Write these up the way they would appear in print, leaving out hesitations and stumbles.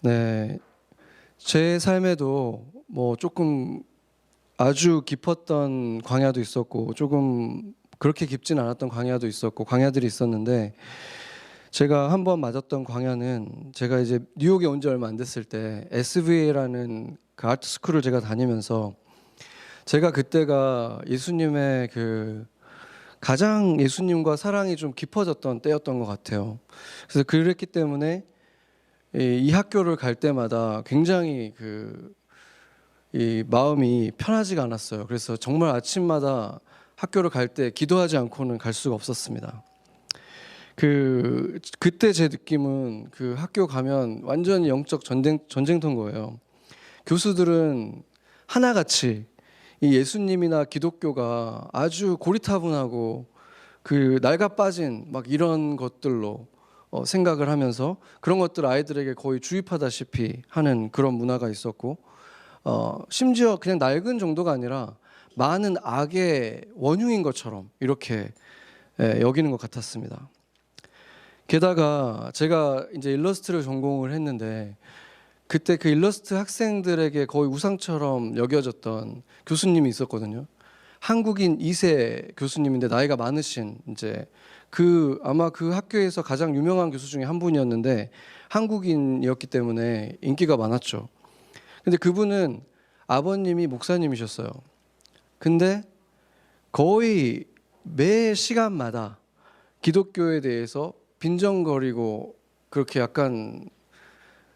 네, 제 삶에도 뭐 조금 아주 깊었던 광야도 있었고 조금 그렇게 깊진 않았던 광야도 있었고 광야들이 있었는데 제가 한 번 맞았던 광야는 제가 이제 뉴욕에 온 지 얼마 안 됐을 때 SVA라는 그 아트 스쿨을 제가 다니면서 제가 그때가 예수님의 그 가장 예수님과 사랑이 좀 깊어졌던 때였던 것 같아요. 그래서 그랬기 때문에 이 학교를 갈 때마다 굉장히 이 마음이 편하지가 않았어요. 그래서 정말 아침마다 학교를 갈 때 기도하지 않고는 갈 수가 없었습니다. 그때 제 느낌은 그 학교 가면 완전히 영적 전쟁터인 거예요. 교수들은 하나같이 이 예수님이나 기독교가 아주 고리타분하고 그 낡아 빠진 막 이런 것들로 생각을 하면서 그런 것들 아이들에게 거의 주입하다시피 하는 그런 문화가 있었고 심지어 그냥 낡은 정도가 아니라 많은 악의 원흉인 것처럼 이렇게 여기는 것 같았습니다. 게다가 제가 이제 일러스트를 전공을 했는데 그때 그 일러스트 학생들에게 거의 우상처럼 여겨졌던 교수님이 있었거든요. 한국인 2세 교수님인데 나이가 많으신 이제 아마 그 학교에서 가장 유명한 교수 중에 한 분이었는데 한국인이었기 때문에 인기가 많았죠. 근데 그분은 아버님이 목사님이셨어요. 근데 거의 매 시간마다 기독교에 대해서 빈정거리고 그렇게 약간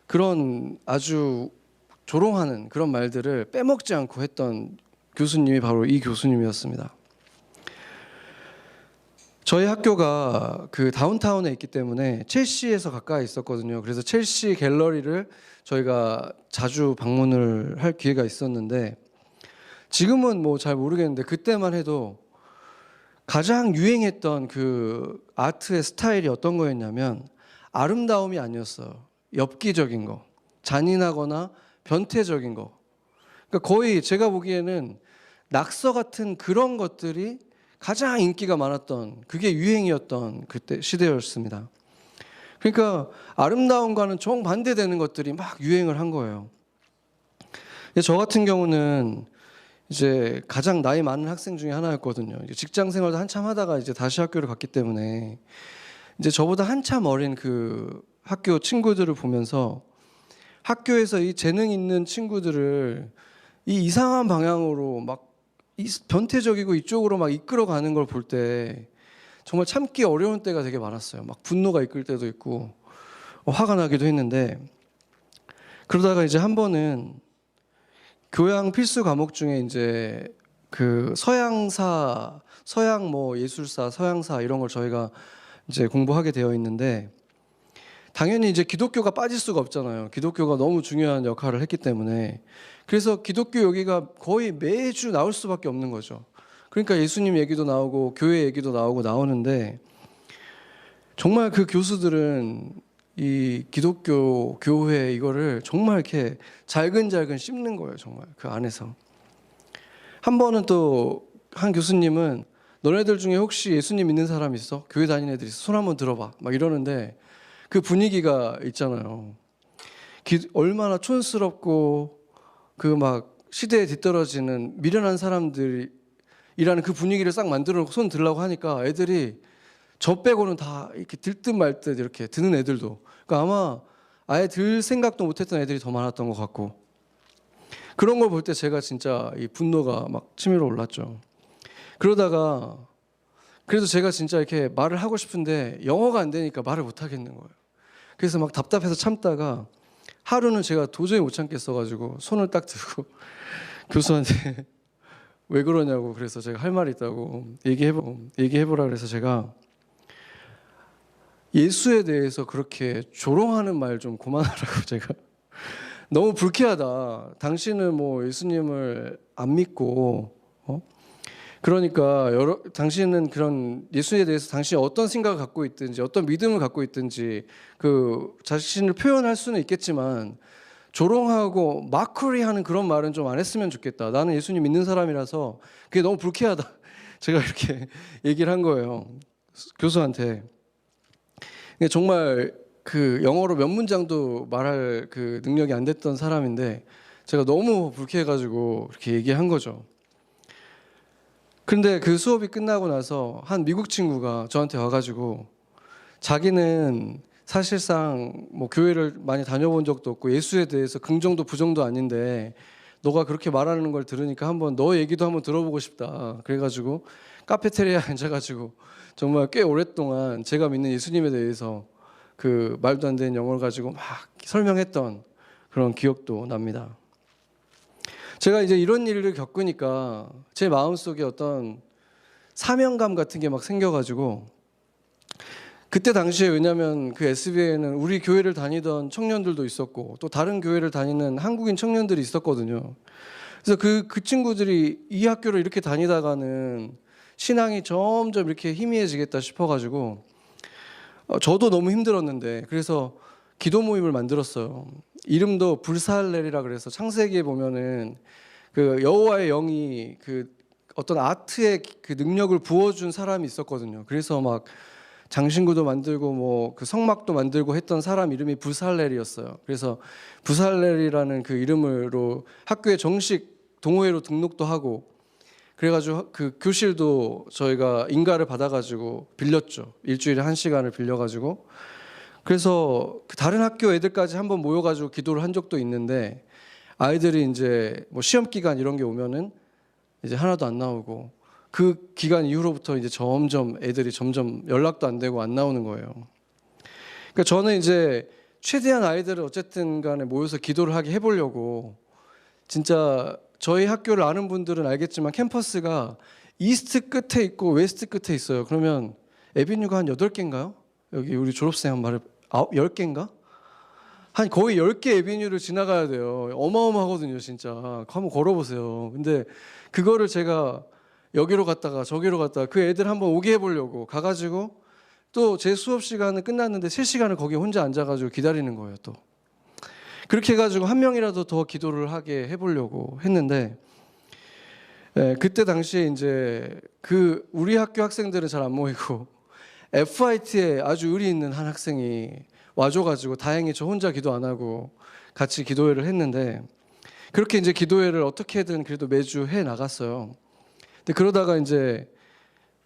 그런 아주 조롱하는 그런 말들을 빼먹지 않고 했던 교수님이 바로 이 교수님이었습니다. 저희 학교가 그 다운타운에 있기 때문에 첼시에서 가까이 있었거든요. 그래서 첼시 갤러리를 저희가 자주 방문을 할 기회가 있었는데 지금은 뭐 잘 모르겠는데 그때만 해도 가장 유행했던 그 아트의 스타일이 어떤 거였냐면 아름다움이 아니었어요. 엽기적인 거, 잔인하거나 변태적인 거. 그러니까 거의 제가 보기에는 낙서 같은 그런 것들이 가장 인기가 많았던 그게 유행이었던 그때 시대였습니다. 그러니까 아름다움과는 정반대되는 것들이 막 유행을 한 거예요. 저 같은 경우는 이제 가장 나이 많은 학생 중에 하나였거든요. 직장 생활도 한참 하다가 이제 다시 학교를 갔기 때문에 이제 저보다 한참 어린 그 학교 친구들을 보면서 학교에서 이 재능 있는 친구들을 이 이상한 방향으로 막 변태적이고 이쪽으로 막 이끌어가는 걸 볼 때 정말 참기 어려운 때가 되게 많았어요. 막 분노가 이끌 때도 있고 화가 나기도 했는데 그러다가 이제 한 번은 교양 필수 과목 중에 이제 그 서양 뭐 예술사, 서양사 이런 걸 저희가 이제 공부하게 되어 있는데 당연히 이제 기독교가 빠질 수가 없잖아요. 기독교가 너무 중요한 역할을 했기 때문에 그래서 기독교 얘기가 거의 매주 나올 수밖에 없는 거죠. 그러니까 예수님 얘기도 나오고 교회 얘기도 나오는데 정말 그 교수들은 이 기독교 교회 이거를 정말 이렇게 잘근잘근 씹는 거예요. 정말 그 안에서. 한 번은 또 한 교수님은 너네들 중에 혹시 예수님 믿는 사람 있어? 교회 다니는 애들 있어? 손 한번 들어봐. 막 이러는데 그 분위기가 있잖아요. 얼마나 촌스럽고 그 막 시대에 뒤떨어지는 미련한 사람들이라는 그 분위기를 싹 만들어 놓고 손 들라고 하니까 애들이 저 빼고는 다 이렇게 들듯 말 듯 이렇게 드는 애들도. 그러니까 아마 아예 들 생각도 못했던 애들이 더 많았던 것 같고 그런 걸 볼 때 제가 진짜 이 분노가 막 치밀어 올랐죠. 그러다가 그래도 제가 진짜 이렇게 말을 하고 싶은데 영어가 안 되니까 말을 못 하겠는 거예요. 그래서 막 답답해서 참다가 하루는 제가 도저히 못 참겠어가지고 손을 딱 들고 교수한테 왜 그러냐고 그래서 제가 할 말이 있다고 얘기해보라 그래서 제가 예수에 대해서 그렇게 조롱하는 말 좀 그만하라고 제가 너무 불쾌하다. 당신은 뭐 예수님을 안 믿고 그러니까 당신은 그런 예수에 대해서 당신이 어떤 생각을 갖고 있든지 어떤 믿음을 갖고 있든지 그 자신을 표현할 수는 있겠지만 조롱하고 마크리하는 그런 말은 좀 안 했으면 좋겠다. 나는 예수님 믿는 사람이라서 그게 너무 불쾌하다. 제가 이렇게 얘기를 한 거예요. 교수한테. 정말 그 영어로 몇 문장도 말할 그 능력이 안 됐던 사람인데 제가 너무 불쾌해가지고 그렇게 얘기한 거죠. 근데 그 수업이 끝나고 나서 한 미국 친구가 저한테 와가지고 자기는 사실상 뭐 교회를 많이 다녀본 적도 없고 예수에 대해서 긍정도 부정도 아닌데 너가 그렇게 말하는 걸 들으니까 한번 너 얘기도 한번 들어보고 싶다. 그래가지고 카페테리아에 앉아가지고 정말 꽤 오랫동안 제가 믿는 예수님에 대해서 그 말도 안 되는 영어를 가지고 막 설명했던 그런 기억도 납니다. 제가 이제 이런 일을 겪으니까 제 마음속에 어떤 사명감 같은 게 막 생겨가지고 그때 당시에 왜냐하면 그 SBA에는 우리 교회를 다니던 청년들도 있었고 또 다른 교회를 다니는 한국인 청년들이 있었거든요. 그래서 그 친구들이 이 학교를 이렇게 다니다가는 신앙이 점점 이렇게 희미해지겠다 싶어가지고 저도 너무 힘들었는데 그래서 기도 모임을 만들었어요. 이름도 불사할렐이라 그래서 창세기에 보면은 그 여호와의 영이 그 어떤 아트의 그 능력을 부어준 사람이 있었거든요. 그래서 막 장신구도 만들고 뭐 그 성막도 만들고 했던 사람 이름이 부살렐이었어요. 그래서 부살렐이라는 그 이름으로 학교에 정식 동호회로 등록도 하고 그래가지고 그 교실도 저희가 인가를 받아가지고 빌렸죠. 일주일에 1시간을 빌려가지고 그래서 그 다른 학교 애들까지 한번 모여가지고 기도를 한 적도 있는데 아이들이 이제 뭐 시험 기간 이런 게 오면은 이제 하나도 안 나오고 그 기간 이후로부터 이제 점점 애들이 점점 연락도 안 되고 안 나오는 거예요. 그러니까 저는 이제 최대한 아이들을 어쨌든 간에 모여서 기도를 하게 해보려고 진짜 저희 학교를 아는 분들은 알겠지만 캠퍼스가 이스트 끝에 있고 웨스트 끝에 있어요. 그러면 에비뉴가 한 8개인가요? 여기 우리 졸업생 한 말을 10개인가? 한 거의 10개 에비뉴를 지나가야 돼요. 어마어마하거든요, 진짜. 한번 걸어보세요. 근데 그거를 제가 여기로 갔다가 저기로 갔다가 그 애들 한번 오게 해보려고 가가지고 또 제 수업 시간은 끝났는데 3시간을 거기 혼자 앉아가지고 기다리는 거예요, 또. 그렇게 해가지고 한 명이라도 더 기도를 하게 해보려고 했는데 그때 당시에 이제 그 우리 학교 학생들은 잘 안 모이고 FIT에 아주 의리 있는 한 학생이 와줘가지고 다행히 저 혼자 기도 안 하고 같이 기도회를 했는데 그렇게 이제 기도회를 어떻게든 그래도 매주 해 나갔어요. 근데 그러다가 이제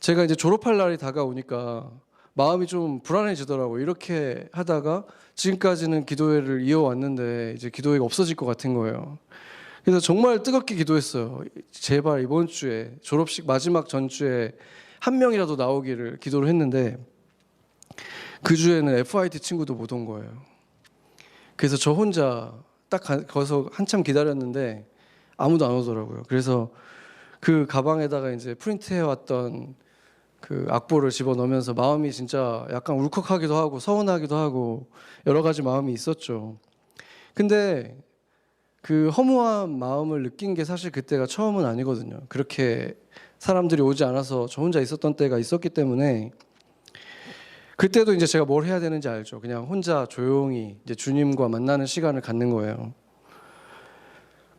제가 이제 졸업할 날이 다가오니까 마음이 좀 불안해지더라고요. 이렇게 하다가 지금까지는 기도회를 이어왔는데 이제 기도회가 없어질 것 같은 거예요. 그래서 정말 뜨겁게 기도했어요. 제발 이번 주에 졸업식 마지막 전주에 한 명이라도 나오기를 기도를 했는데 그 주에는 FIT 친구도 못 온 거예요. 그래서 저 혼자 딱 거기서 한참 기다렸는데 아무도 안 오더라고요. 그래서 그 가방에다가 이제 프린트해왔던 그 악보를 집어넣으면서 마음이 진짜 약간 울컥하기도 하고 서운하기도 하고 여러 가지 마음이 있었죠. 근데 그 허무한 마음을 느낀 게 사실 그때가 처음은 아니거든요. 그렇게 사람들이 오지 않아서 저 혼자 있었던 때가 있었기 때문에 그때도 이제 제가 뭘 해야 되는지 알죠. 그냥 혼자 조용히 이제 주님과 만나는 시간을 갖는 거예요.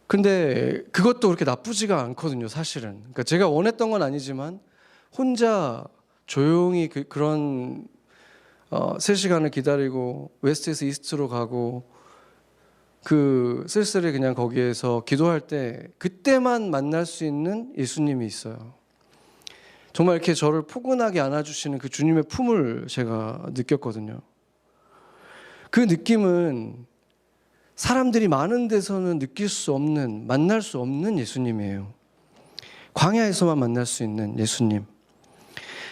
근데 그것도 그렇게 나쁘지가 않거든요, 사실은. 그러니까 제가 원했던 건 아니지만 혼자 조용히 그런 3시간을 기다리고 웨스트에서 이스트로 가고 그 쓸쓸히 그냥 거기에서 기도할 때 그때만 만날 수 있는 예수님이 있어요. 정말 이렇게 저를 포근하게 안아주시는 그 주님의 품을 제가 느꼈거든요. 그 느낌은 사람들이 많은 데서는 느낄 수 없는, 만날 수 없는 예수님이에요. 광야에서만 만날 수 있는 예수님.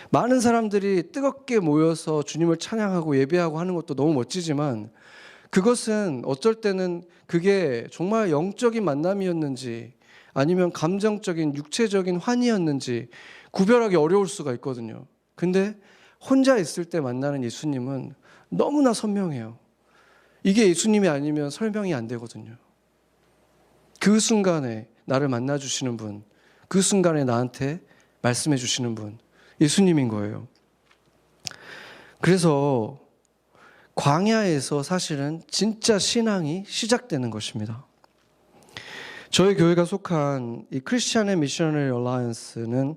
많은 사람들이 뜨겁게 모여서 주님을 찬양하고 예배하고 하는 것도 너무 멋지지만 그것은 어쩔 때는 그게 정말 영적인 만남이었는지 아니면 감정적인 육체적인 환희였는지 구별하기 어려울 수가 있거든요. 근데 혼자 있을 때 만나는 예수님은 너무나 선명해요. 이게 예수님이 아니면 설명이 안 되거든요. 그 순간에 나를 만나주시는 분, 그 순간에 나한테 말씀해 주시는 분, 예수님인 거예요. 그래서 광야에서 사실은 진짜 신앙이 시작되는 것입니다. 저희 교회가 속한 이 크리스천 앤 미셔너리 얼라이언스는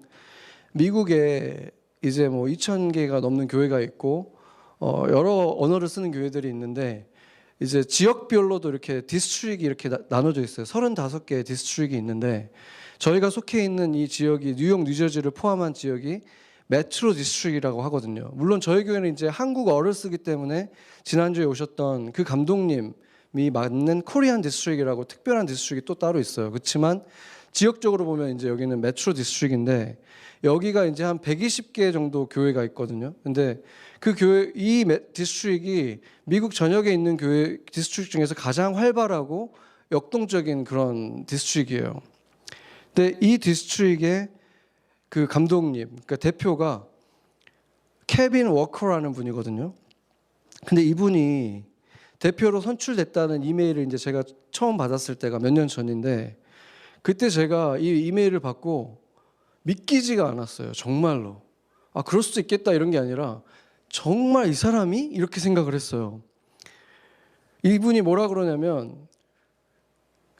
미국에 이제 뭐 2,000개가 넘는 교회가 있고 여러 언어를 쓰는 교회들이 있는데 이제 지역별로도 이렇게 디스트릭이 이렇게 나눠져 있어요. 35개의 디스트릭이 있는데 저희가 속해 있는 이 지역이 뉴욕, 뉴저지를 포함한 지역이 메트로 디스트릭이라고 하거든요. 물론 저희 교회는 이제 한국어를 쓰기 때문에 지난주에 오셨던 그 감독님이 맡는 코리안 디스트릭이라고 특별한 디스트릭이 또 따로 있어요. 그렇지만 지역적으로 보면 이제 여기는 메트로 디스트릭인데 여기가 이제 한 120개 정도 교회가 있거든요. 근데 그 교회 이 디스트릭이 미국 전역에 있는 교회 디스트릭 중에서 가장 활발하고 역동적인 그런 디스트릭이에요. 근데 이 디스트릭의 그 감독님, 그러니까 대표가 케빈 워커라는 분이거든요. 근데 이분이 대표로 선출됐다는 이메일을 이제 제가 처음 받았을 때가 몇 년 전인데 그때 제가 이 이메일을 받고 믿기지가 않았어요. 정말로. 아, 그럴 수도 있겠다 이런 게 아니라 정말 이 사람이 이렇게 생각을 했어요. 이분이 뭐라 그러냐면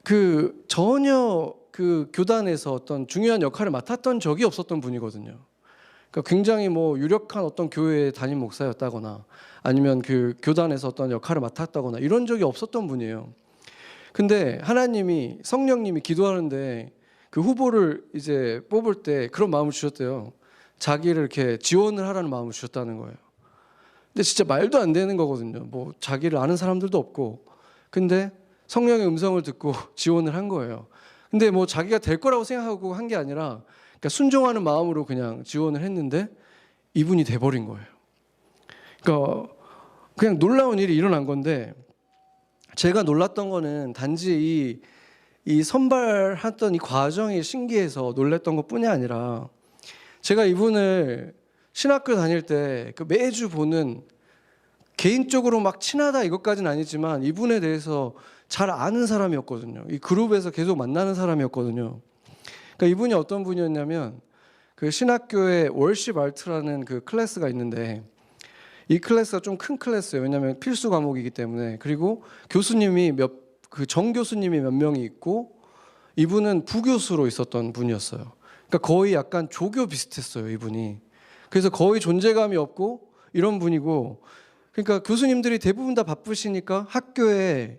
그 전혀 그 교단에서 어떤 중요한 역할을 맡았던 적이 없었던 분이거든요. 그러니까 굉장히 뭐 유력한 어떤 교회의 담임 목사였다거나 아니면 그 교단에서 어떤 역할을 맡았다거나 이런 적이 없었던 분이에요. 근데 하나님이 성령님이 기도하는데 그 후보를 이제 뽑을 때 그런 마음을 주셨대요. 자기를 이렇게 지원을 하라는 마음을 주셨다는 거예요. 근데 진짜 말도 안 되는 거거든요. 뭐 자기를 아는 사람들도 없고. 근데 성령의 음성을 듣고 지원을 한 거예요. 근데 뭐 자기가 될 거라고 생각하고 한 게 아니라 그러니까 순종하는 마음으로 그냥 지원을 했는데 이분이 돼버린 거예요. 그러니까 그냥 놀라운 일이 일어난 건데 제가 놀랐던 거는 단지 이 선발했던 이 과정이 신기해서 놀랬던 것뿐이 아니라 제가 이분을 신학교 다닐 때 그 매주 보는 개인적으로 막 친하다 이것까지는 아니지만 이분에 대해서 잘 아는 사람이었거든요. 이 그룹에서 계속 만나는 사람이었거든요. 그러니까 이분이 어떤 분이었냐면 그 신학교에 월십 아트라는 그 클래스가 있는데 이 클래스가 좀 큰 클래스예요. 왜냐하면 필수 과목이기 때문에. 그리고 교수님이 그 정교수님이 몇 명이 있고 이분은 부교수로 있었던 분이었어요. 그러니까 거의 약간 조교 비슷했어요, 이분이. 그래서 거의 존재감이 없고 이런 분이고, 그러니까 교수님들이 대부분 다 바쁘시니까 학교에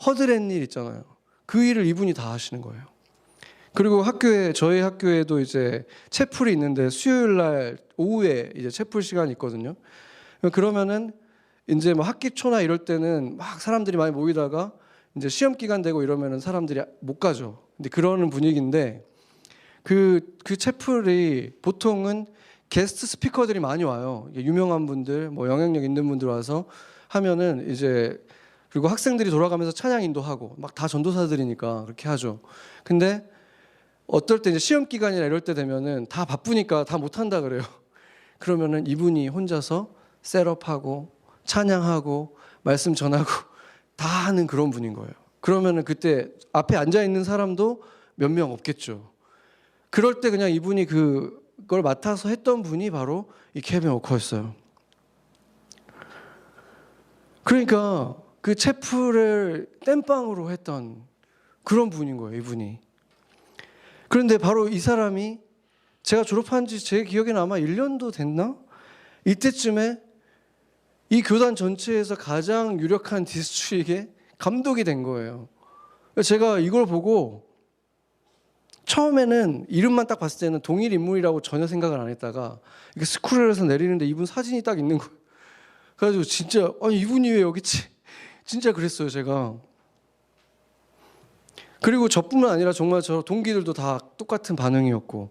허드렛 일 있잖아요. 그 일을 이분이 다 하시는 거예요. 그리고 저희 학교에도 이제 채플이 있는데 수요일 날 오후에 이제 채플 시간이 있거든요. 그러면은 이제 뭐 학기 초나 이럴 때는 막 사람들이 많이 모이다가 이제 시험 기간 되고 이러면은 사람들이 못 가죠. 근데 그러는 분위기인데 그 채플이 보통은 게스트 스피커들이 많이 와요. 유명한 분들, 뭐 영향력 있는 분들 와서 하면은 이제 그리고 학생들이 돌아가면서 찬양 인도하고 막 다 전도사들이니까 그렇게 하죠. 근데 어떨 때 이제 시험 기간이나 이럴 때 되면은 다 바쁘니까 다 못 한다 그래요. 그러면은 이분이 혼자서 셋업하고 찬양하고 말씀 전하고 다 하는 그런 분인 거예요. 그러면은 그때 앞에 앉아 있는 사람도 몇 명 없겠죠. 그럴 때 그냥 이분이 그걸 맡아서 했던 분이 바로 이 케빈 워커였어요. 그러니까 그 채플을 땜빵으로 했던 그런 분인 거예요, 이분이. 그런데 바로 이 사람이 제가 졸업한 지 제 기억에는 아마 1년도 됐나? 이때쯤에 이 교단 전체에서 가장 유력한 디스트릭의 감독이 된 거예요. 제가 이걸 보고 처음에는 이름만 딱 봤을 때는 동일 인물이라고 전혀 생각을 안 했다가 이게 스크롤에서 내리는데 이분 사진이 딱 있는 거예요. 그래가지고 진짜 아니 이분이 왜 여기 있지? 진짜 그랬어요, 제가. 그리고 저뿐만 아니라 정말 저 동기들도 다 똑같은 반응이었고.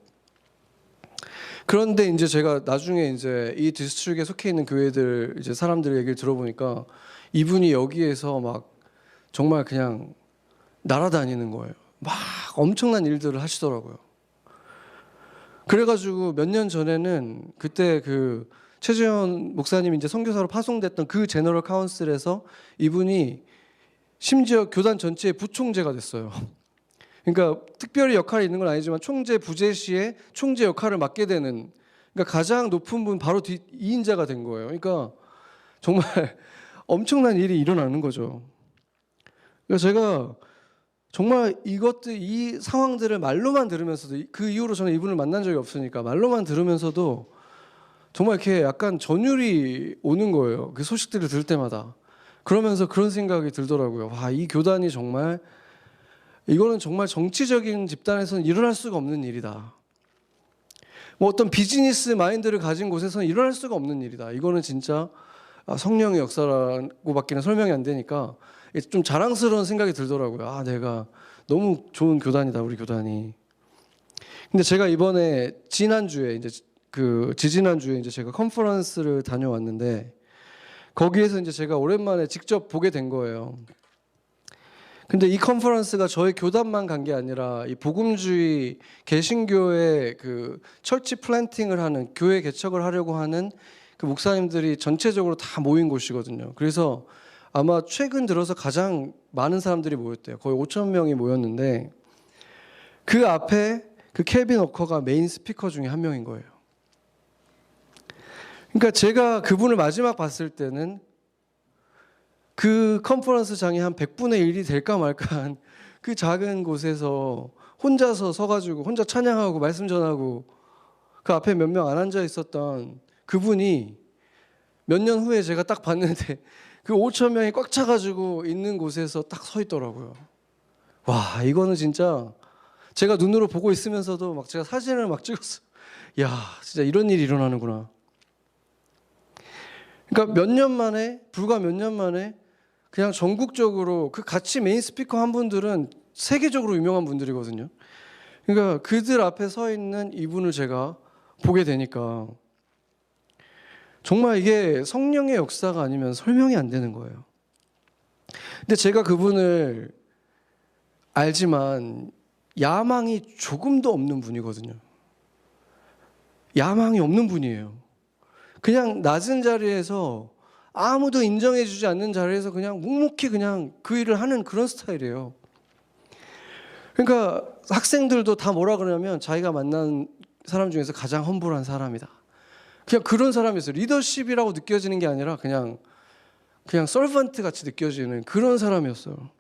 그런데 이제 제가 나중에 이제 이 디스트릭에 속해 있는 교회들 이제 사람들 얘기를 들어보니까 이분이 여기에서 막 정말 그냥 날아다니는 거예요. 막 엄청난 일들을 하시더라고요. 그래가지고 몇 년 전에는 그때 그 최재현 목사님이 이제 선교사로 파송됐던 그 제너럴 카운슬에서 이분이 심지어 교단 전체의 부총재가 됐어요. 그러니까 특별히 역할이 있는 건 아니지만 총재 부재 시에 총재 역할을 맡게 되는, 그러니까 가장 높은 분 바로 2인자가 된 거예요. 그러니까 정말 엄청난 일이 일어나는 거죠. 그래서 제가 정말 이 상황들을 말로만 들으면서도, 그 이후로 저는 이분을 만난 적이 없으니까 말로만 들으면서도 정말 이렇게 약간 전율이 오는 거예요. 그 소식들을 들을 때마다. 그러면서 그런 생각이 들더라고요. 와, 이 교단이 정말 이거는 정말 정치적인 집단에서는 일어날 수가 없는 일이다. 뭐 어떤 비즈니스 마인드를 가진 곳에서는 일어날 수가 없는 일이다. 이거는 진짜 성령의 역사라고밖에는 설명이 안 되니까 좀 자랑스러운 생각이 들더라고요. 아, 내가 너무 좋은 교단이다, 우리 교단이. 근데 제가 이번에 지난주에 이제 지지난주에 이제 제가 컨퍼런스를 다녀왔는데 거기에서 이제 제가 오랜만에 직접 보게 된 거예요. 근데 이 컨퍼런스가 저희 교단만 간 게 아니라 이 복음주의 개신교의 그 철치 플랜팅을 하는 교회 개척을 하려고 하는 그 목사님들이 전체적으로 다 모인 곳이거든요. 그래서 아마 최근 들어서 가장 많은 사람들이 모였대요. 거의 5천 명이 모였는데 그 앞에 그 케빈 워커가 메인 스피커 중에 한 명인 거예요. 그러니까 제가 그분을 마지막 봤을 때는 그 컨퍼런스장이 한 100분의 1이 될까 말까한 그 작은 곳에서 혼자서 서가지고 혼자 찬양하고 말씀 전하고 그 앞에 몇 명 안 앉아 있었던 그분이 몇 년 후에 제가 딱 봤는데 그 5천 명이 꽉 차가지고 있는 곳에서 딱 서 있더라고요. 와, 이거는 진짜 제가 눈으로 보고 있으면서도 막 제가 사진을 막 찍었어요. 야, 진짜 이런 일이 일어나는구나. 그러니까 불과 몇 년 만에 그냥 전국적으로 그 같이 메인 스피커 한 분들은 세계적으로 유명한 분들이거든요. 그러니까 그들 앞에 서 있는 이분을 제가 보게 되니까 정말 이게 성령의 역사가 아니면 설명이 안 되는 거예요. 근데 제가 그분을 알지만 야망이 조금도 없는 분이거든요. 야망이 없는 분이에요. 그냥 낮은 자리에서 아무도 인정해주지 않는 자리에서 그냥 묵묵히 그냥 그 일을 하는 그런 스타일이에요. 그러니까 학생들도 다 뭐라 그러냐면 자기가 만난 사람 중에서 가장 험불한 사람이다. 그냥 그런 사람이었어요. 리더십이라고 느껴지는 게 아니라 그냥 서번트 같이 느껴지는 그런 사람이었어요.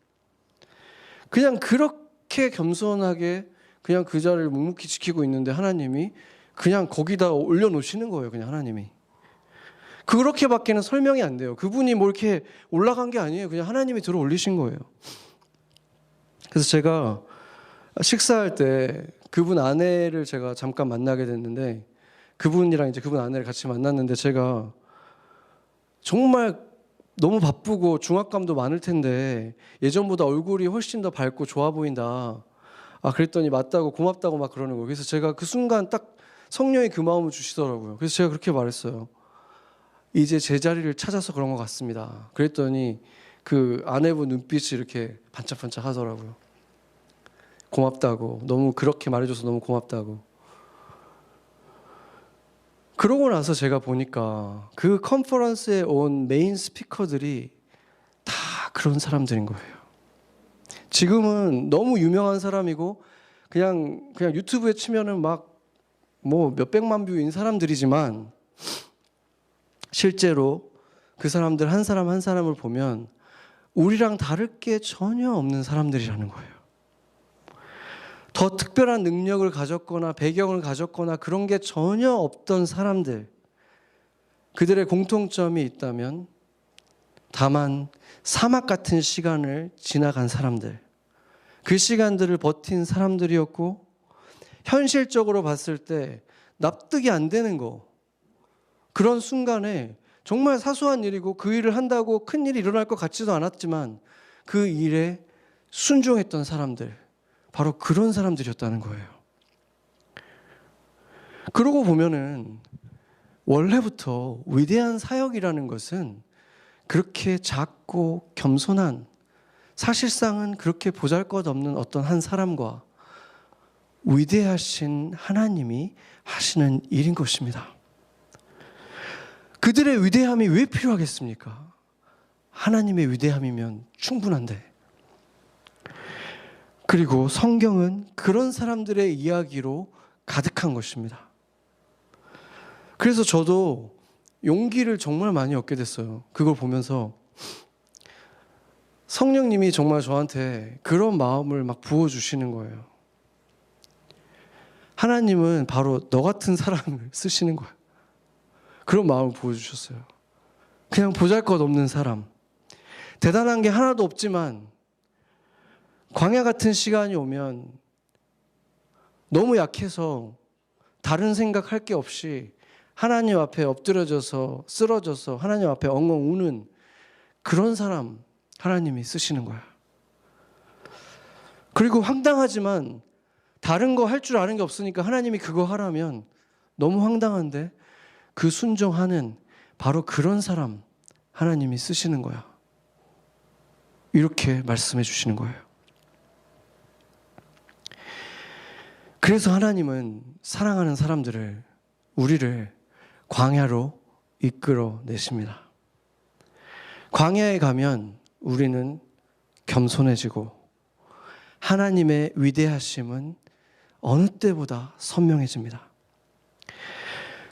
그냥 그렇게 겸손하게 그냥 그 자리를 묵묵히 지키고 있는데 하나님이 그냥 거기다 올려놓으시는 거예요. 그냥 하나님이. 그렇게밖에는 설명이 안 돼요. 그분이 뭐 이렇게 올라간 게 아니에요. 그냥 하나님이 들어 올리신 거예요. 그래서 제가 식사할 때 그분 아내를 제가 잠깐 만나게 됐는데 그분이랑 이제 그분 아내를 같이 만났는데 제가 정말 너무 바쁘고 중압감도 많을 텐데 예전보다 얼굴이 훨씬 더 밝고 좋아 보인다. 그랬더니 맞다고 고맙다고 막 그러는 거예요. 그래서 제가 그 순간 딱 성령이 그 마음을 주시더라고요. 그래서 제가 그렇게 말했어요. 이제 제 자리를 찾아서 그런 것 같습니다. 그랬더니 그 아내분 눈빛이 이렇게 반짝반짝 하더라고요. 고맙다고. 너무 그렇게 말해줘서 너무 고맙다고. 그러고 나서 제가 보니까 그 컨퍼런스에 온 메인 스피커들이 다 그런 사람들인 거예요. 지금은 너무 유명한 사람이고 그냥 유튜브에 치면은 막 뭐 몇백만 뷰인 사람들이지만 실제로 그 사람들 한 사람 한 사람을 보면 우리랑 다를 게 전혀 없는 사람들이라는 거예요. 더 특별한 능력을 가졌거나 배경을 가졌거나 그런 게 전혀 없던 사람들, 그들의 공통점이 있다면 다만 사막 같은 시간을 지나간 사람들, 그 시간들을 버틴 사람들이었고 현실적으로 봤을 때 납득이 안 되는 거, 그런 순간에 정말 사소한 일이고 그 일을 한다고 큰 일이 일어날 것 같지도 않았지만 그 일에 순종했던 사람들, 바로 그런 사람들이었다는 거예요. 그러고 보면은 원래부터 위대한 사역이라는 것은 그렇게 작고 겸손한, 사실상은 그렇게 보잘것없는 어떤 한 사람과 위대하신 하나님이 하시는 일인 것입니다. 그들의 위대함이 왜 필요하겠습니까? 하나님의 위대함이면 충분한데. 그리고 성경은 그런 사람들의 이야기로 가득한 것입니다. 그래서 저도 용기를 정말 많이 얻게 됐어요. 그걸 보면서 성령님이 정말 저한테 그런 마음을 막 부어주시는 거예요. 하나님은 바로 너 같은 사람을 쓰시는 거예요. 그런 마음을 보여주셨어요. 그냥 보잘것없는 사람, 대단한 게 하나도 없지만 광야 같은 시간이 오면 너무 약해서 다른 생각할 게 없이 하나님 앞에 엎드려져서 쓰러져서 하나님 앞에 엉엉 우는 그런 사람 하나님이 쓰시는 거야. 그리고 황당하지만 다른 거 할 줄 아는 게 없으니까 하나님이 그거 하라면 너무 황당한데 그 순종하는 바로 그런 사람 하나님이 쓰시는 거야. 이렇게 말씀해 주시는 거예요. 그래서 하나님은 사랑하는 사람들을, 우리를 광야로 이끌어 내십니다. 광야에 가면 우리는 겸손해지고 하나님의 위대하심은 어느 때보다 선명해집니다.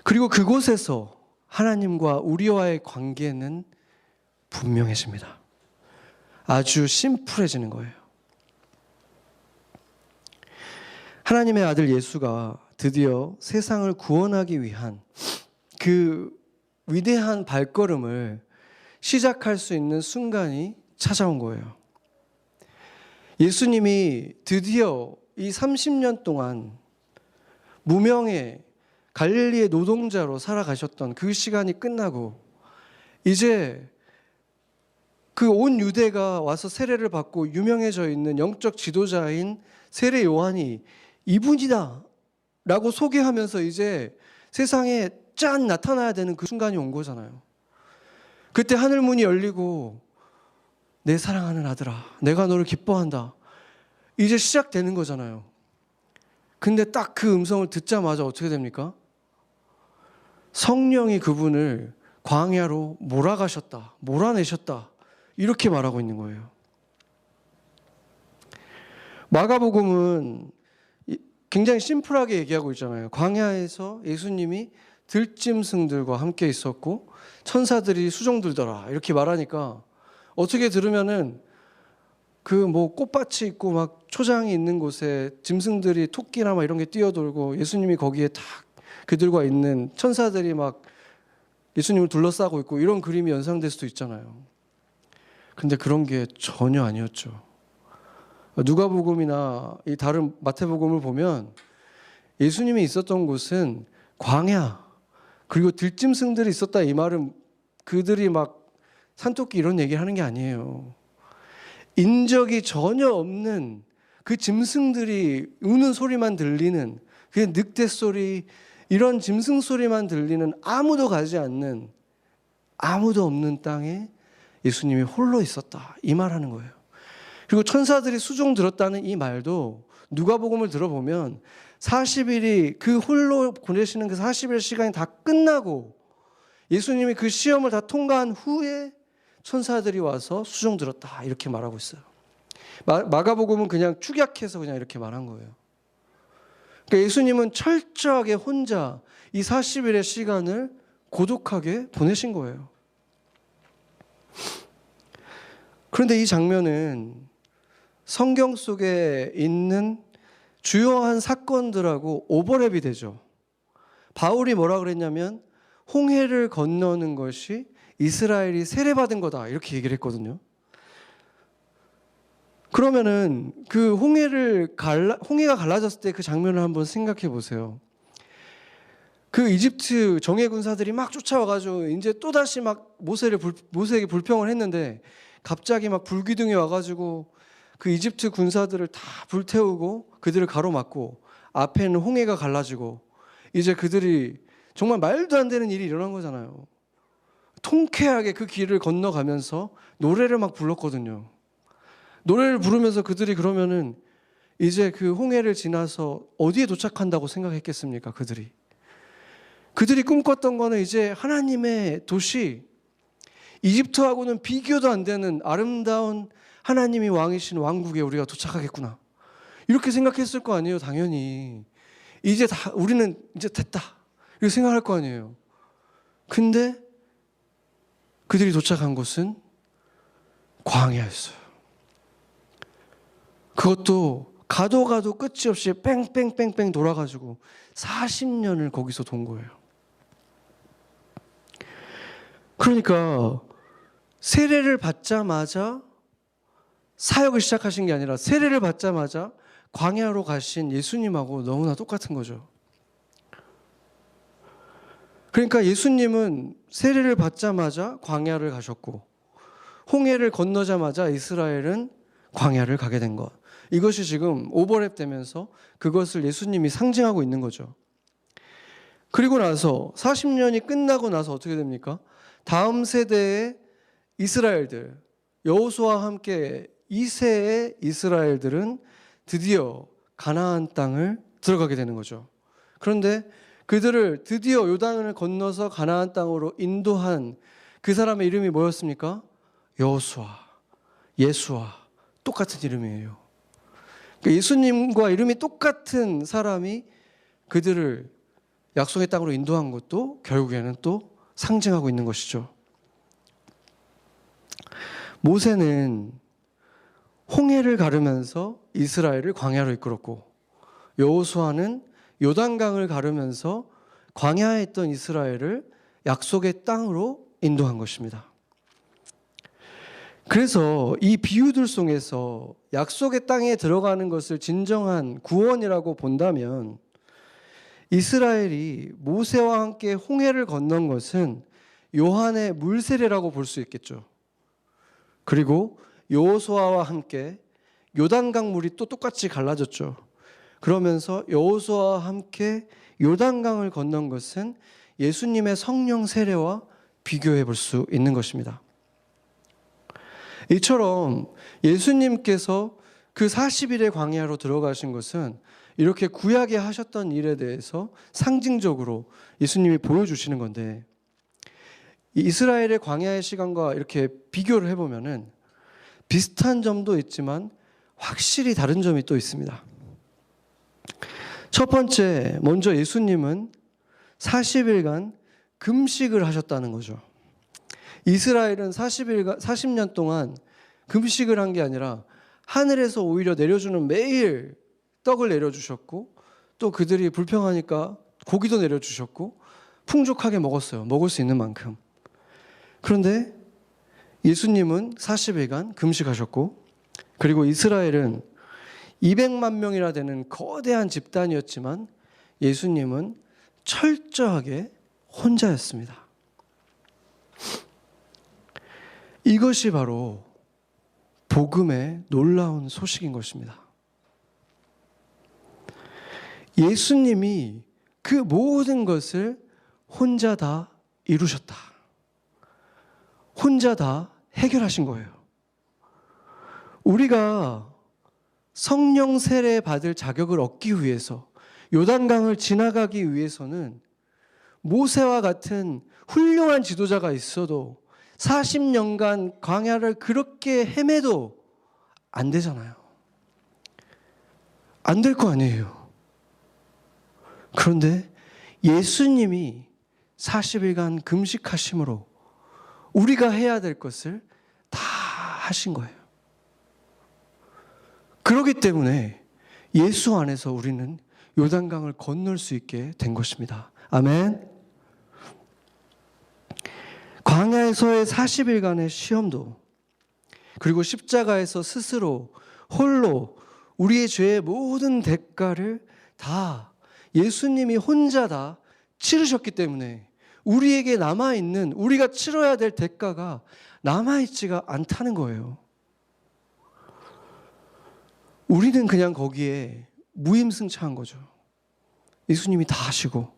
그리고 그곳에서 하나님과 우리와의 관계는 분명해집니다. 아주 심플해지는 거예요. 하나님의 아들 예수가 드디어 세상을 구원하기 위한 그 위대한 발걸음을 시작할 수 있는 순간이 찾아온 거예요. 예수님이 드디어 이 30년 동안 무명의 갈릴리의 노동자로 살아가셨던 그 시간이 끝나고 이제 그 온 유대가 와서 세례를 받고 유명해져 있는 영적 지도자인 세례 요한이 이분이다 라고 소개하면서 이제 세상에 짠 나타나야 되는 그 순간이 온 거잖아요. 그때 하늘문이 열리고 내 사랑하는 아들아 내가 너를 기뻐한다 이제 시작되는 거잖아요. 근데 딱 그 음성을 듣자마자 어떻게 됩니까? 성령이 그분을 광야로 몰아가셨다, 몰아내셨다 이렇게 말하고 있는 거예요. 마가복음은 굉장히 심플하게 얘기하고 있잖아요. 광야에서 예수님이 들짐승들과 함께 있었고 천사들이 수종 들더라 이렇게 말하니까 어떻게 들으면은 그 뭐 꽃밭이 있고 막 초장이 있는 곳에 짐승들이 토끼나 막 이런 게 뛰어돌고 예수님이 거기에 딱 그들과 있는 천사들이 막 예수님을 둘러싸고 있고 이런 그림이 연상될 수도 있잖아요. 근데 그런 게 전혀 아니었죠. 누가복음이나 이 다른 마태복음을 보면 예수님이 있었던 곳은 광야 그리고 들짐승들이 있었다 이 말은 그들이 막 산토끼 이런 얘기를 하는 게 아니에요. 인적이 전혀 없는 그 짐승들이 우는 소리만 들리는 그 늑대 소리 이런 짐승 소리만 들리는 아무도 가지 않는 아무도 없는 땅에 예수님이 홀로 있었다 이 말하는 거예요. 그리고 천사들이 수종 들었다는 이 말도 누가복음을 들어보면 40일이 그 홀로 보내시는 그 40일 시간이 다 끝나고 예수님이 그 시험을 다 통과한 후에 천사들이 와서 수종 들었다 이렇게 말하고 있어요. 마가복음은 그냥 축약해서 그냥 이렇게 말한 거예요. 그러니까 예수님은 철저하게 혼자 이 40일의 시간을 고독하게 보내신 거예요. 그런데 이 장면은 성경 속에 있는 주요한 사건들하고 오버랩이 되죠. 바울이 뭐라 그랬냐면 홍해를 건너는 것이 이스라엘이 세례받은 거다 이렇게 얘기를 했거든요. 그러면은 그 홍해가 갈라졌을 때 그 장면을 한번 생각해 보세요. 그 이집트 정예 군사들이 막 쫓아와가지고 이제 또 다시 막 모세에게 불평을 했는데 갑자기 막 불기둥이 와가지고 그 이집트 군사들을 다 불태우고 그들을 가로막고 앞에는 홍해가 갈라지고 이제 그들이 정말 말도 안 되는 일이 일어난 거잖아요. 통쾌하게 그 길을 건너가면서 노래를 막 불렀거든요. 노래를 부르면서 그들이 그러면은 이제 그 홍해를 지나서 어디에 도착한다고 생각했겠습니까? 그들이 꿈꿨던 거는 이제 하나님의 도시, 이집트하고는 비교도 안 되는 아름다운 하나님이 왕이신 왕국에 우리가 도착하겠구나. 이렇게 생각했을 거 아니에요, 당연히. 우리는 이제 됐다. 이렇게 생각할 거 아니에요. 근데 그들이 도착한 곳은 광야였어요. 그것도 가도 끝이 없이 뺑뺑뺑뺑 돌아가지고 40년을 거기서 돈 거예요. 그러니까 세례를 받자마자 사역을 시작하신 게 아니라 세례를 받자마자 광야로 가신 예수님하고 너무나 똑같은 거죠. 그러니까 예수님은 세례를 받자마자 광야를 가셨고 홍해를 건너자마자 이스라엘은 광야를 가게 된 것. 이것이 지금 오버랩 되면서 그것을 예수님이 상징하고 있는 거죠. 그리고 나서 40년이 끝나고 나서 어떻게 됩니까? 다음 세대의 이스라엘들, 여호수아와 함께 2세의 이스라엘들은 드디어 가나안 땅을 들어가게 되는 거죠. 그런데 그들을 드디어 요단을 건너서 가나안 땅으로 인도한 그 사람의 이름이 뭐였습니까? 여호수아, 예수와 똑같은 이름이에요. 그러니까 예수님과 이름이 똑같은 사람이 그들을 약속의 땅으로 인도한 것도 결국에는 또 상징하고 있는 것이죠. 모세는 홍해를 가르면서 이스라엘을 광야로 이끌었고 여호수아는 요단강을 가르면서 광야에 있던 이스라엘을 약속의 땅으로 인도한 것입니다. 그래서 이 비유들 속에서 약속의 땅에 들어가는 것을 진정한 구원이라고 본다면 이스라엘이 모세와 함께 홍해를 건넌 것은 요한의 물세례라고 볼 수 있겠죠. 그리고 여호수아와 함께 요단강 물이 또 똑같이 갈라졌죠. 그러면서 여호수아와 함께 요단강을 건넌 것은 예수님의 성령 세례와 비교해 볼 수 있는 것입니다. 이처럼 예수님께서 그 40일의 광야로 들어가신 것은 이렇게 구약에 하셨던 일에 대해서 상징적으로 예수님이 보여주시는 건데 이스라엘의 광야의 시간과 이렇게 비교를 해보면은 비슷한 점도 있지만 확실히 다른 점이 또 있습니다. 첫 번째, 먼저 예수님은 40일간 금식을 하셨다는 거죠. 이스라엘은 40년 동안 금식을 한 게 아니라 하늘에서 오히려 내려주는 매일 떡을 내려주셨고 또 그들이 불평하니까 고기도 내려주셨고 풍족하게 먹었어요. 먹을 수 있는 만큼. 그런데 예수님은 40일간 금식하셨고 그리고 이스라엘은 200만 명이나 되는 거대한 집단이었지만 예수님은 철저하게 혼자였습니다. 이것이 바로 복음의 놀라운 소식인 것입니다. 예수님이 그 모든 것을 혼자 다 이루셨다. 혼자 다 해결하신 거예요. 우리가 성령 세례 받을 자격을 얻기 위해서 요단강을 지나가기 위해서는 모세와 같은 훌륭한 지도자가 있어도 40년간 광야를 그렇게 헤매도 안 되잖아요. 안 될 거 아니에요. 그런데 예수님이 40일간 금식하심으로 우리가 해야 될 것을 다 하신 거예요. 그렇기 때문에 예수 안에서 우리는 요단강을 건널 수 있게 된 것입니다. 아멘. 광야에서의 40일간의 시험도 그리고 십자가에서 스스로 홀로 우리의 죄의 모든 대가를 다 예수님이 혼자 다 치르셨기 때문에 우리에게 남아있는 우리가 치러야 될 대가가 남아있지가 않다는 거예요. 우리는 그냥 거기에 무임승차한 거죠. 예수님이 다 하시고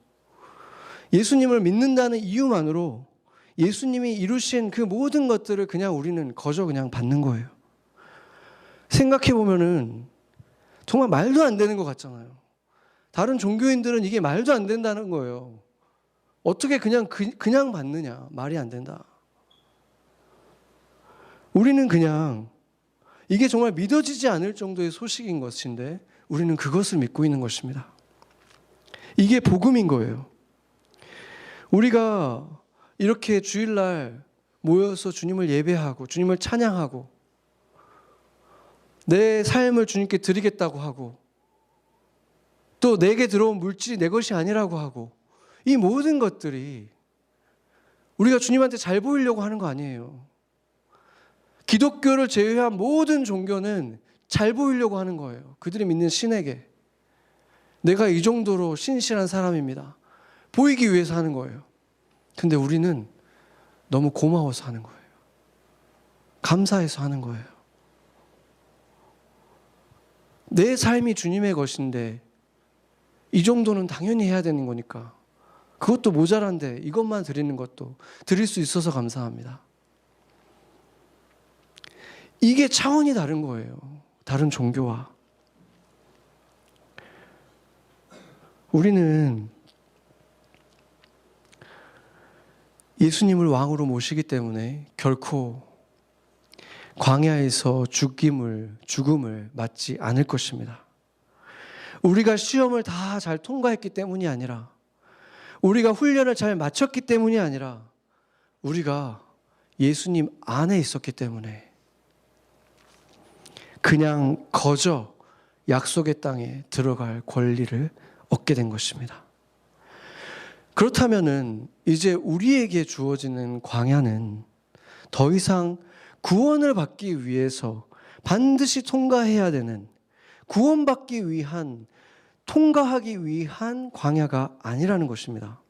예수님을 믿는다는 이유만으로 예수님이 이루신 그 모든 것들을 그냥 우리는 거저 그냥 받는 거예요. 생각해 보면은 정말 말도 안 되는 것 같잖아요. 다른 종교인들은 이게 말도 안 된다는 거예요. 어떻게 그냥 받느냐? 말이 안 된다. 우리는 그냥 이게 정말 믿어지지 않을 정도의 소식인 것인데 우리는 그것을 믿고 있는 것입니다. 이게 복음인 거예요. 우리가 이렇게 주일날 모여서 주님을 예배하고 주님을 찬양하고 내 삶을 주님께 드리겠다고 하고 또 내게 들어온 물질이 내 것이 아니라고 하고 이 모든 것들이 우리가 주님한테 잘 보이려고 하는 거 아니에요. 기독교를 제외한 모든 종교는 잘 보이려고 하는 거예요. 그들이 믿는 신에게. 내가 이 정도로 신실한 사람입니다. 보이기 위해서 하는 거예요. 근데 우리는 너무 고마워서 하는 거예요. 감사해서 하는 거예요. 내 삶이 주님의 것인데 이 정도는 당연히 해야 되는 거니까, 그것도 모자란데 이것만 드리는 것도 드릴 수 있어서 감사합니다. 이게 차원이 다른 거예요. 다른 종교와. 우리는 예수님을 왕으로 모시기 때문에 결코 광야에서 죽음을 맞지 않을 것입니다. 우리가 시험을 다 잘 통과했기 때문이 아니라, 우리가 훈련을 잘 마쳤기 때문이 아니라, 우리가 예수님 안에 있었기 때문에 그냥 거저 약속의 땅에 들어갈 권리를 얻게 된 것입니다. 그렇다면은 이제 우리에게 주어지는 광야는 더 이상 구원을 받기 위해서 반드시 통과해야 되는, 구원받기 위한, 통과하기 위한 광야가 아니라는 것입니다.